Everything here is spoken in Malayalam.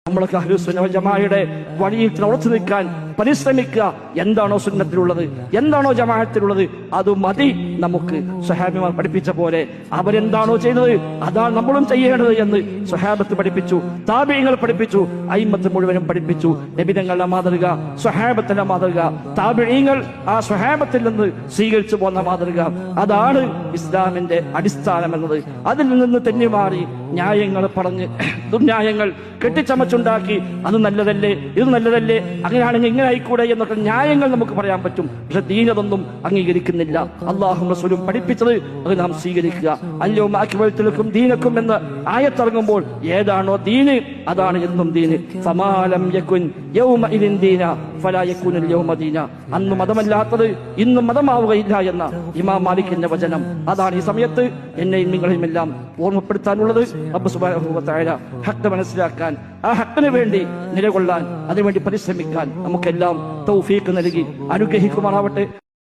നമ്മളൊക്കെ അഹ്ലുസുന്ന വൽ ജമാഅയുടെ വഴിയിൽ ഉറച്ചു നിൽക്കാൻ പരിശ്രമിക്കുക. എന്താണോ സുന്നത്തിലുള്ളത്, എന്താണോ ജമാഅത്തിലുള്ളത്, അത് മതി നമുക്ക്. സ്വഹാബിമാർ പഠിപ്പിച്ച പോലെ അവരെന്താണോ ചെയ്തത് അതാണ് നമ്മളും ചെയ്യേണ്ടത് എന്ന് സ്വഹാബത്ത് പഠിപ്പിച്ചു, താബിഈങ്ങൾ പഠിപ്പിച്ചു, അയിമ്മത്ത് മുഴുവനും പഠിപ്പിച്ചു. നബിതങ്ങളുടെ മാതൃക, സ്വഹാബത്തിന്റെ മാതൃക, താബിഈങ്ങൾ ആ സ്വഹാബത്തിൽ നിന്ന് സ്വീകരിച്ചു പോന്ന മാതൃക, അതാണ് ഇസ്ലാമിന്റെ അടിസ്ഥാനം എന്നത്. അതിൽ നിന്ന് തെന്നിമാറി ന്യായങ്ങൾ പറഞ്ഞ് ദുർന്യായങ്ങൾ കെട്ടിച്ചമച്ചുണ്ടാക്കി അത് നല്ലതല്ലേ, ഇത് നല്ലതല്ലേ, അങ്ങനെയാണെങ്കിൽ ഇങ്ങനെ ആയിക്കൂടെ എന്നൊക്കെ ന്യായങ്ങൾ നമുക്ക് പറയാൻ പറ്റും. പക്ഷെ ദീനതൊന്നും അംഗീകരിക്കുന്നില്ല. അല്ലാഹും റസൂലും പഠിപ്പിച്ചത് അത് നാം സ്വീകരിക്കുക. അൽയൗമ അക്മൽതു ലക്കും ദീനക്കും എന്ന ആയത്തിറങ്ങുമ്പോൾ ഏതാണോ ദീന് അതാണ് എന്നും ദീന്. ഫമാലം യകുൻ യൗമഇദിൻ ദീന ഫലാ യകുനുൽ യൗമ ദീന. അന്ന് മതമല്ലാത്തത് ഇന്നും മതമാവുകയില്ല എന്ന ഇമാം മാലിക്കിന്റെ വചനം. അതാണ് ഈ സമയത്ത് എന്നെയും നിങ്ങളെയും എല്ലാം ഓർമ്മപ്പെടുത്താനുള്ളത്. റബ്ബ് സുബ്ഹാനഹു വ തആല ഹഖ് മനസ്സിലാക്കാൻ, ആ ഹഖിന് വേണ്ടി നിലകൊള്ളാൻ, അതിനുവേണ്ടി പരിശ്രമിക്കാൻ നമുക്കെല്ലാം തൗഫീഖ് നൽകി അനുഗ്രഹിക്കുമാറാവട്ടെ.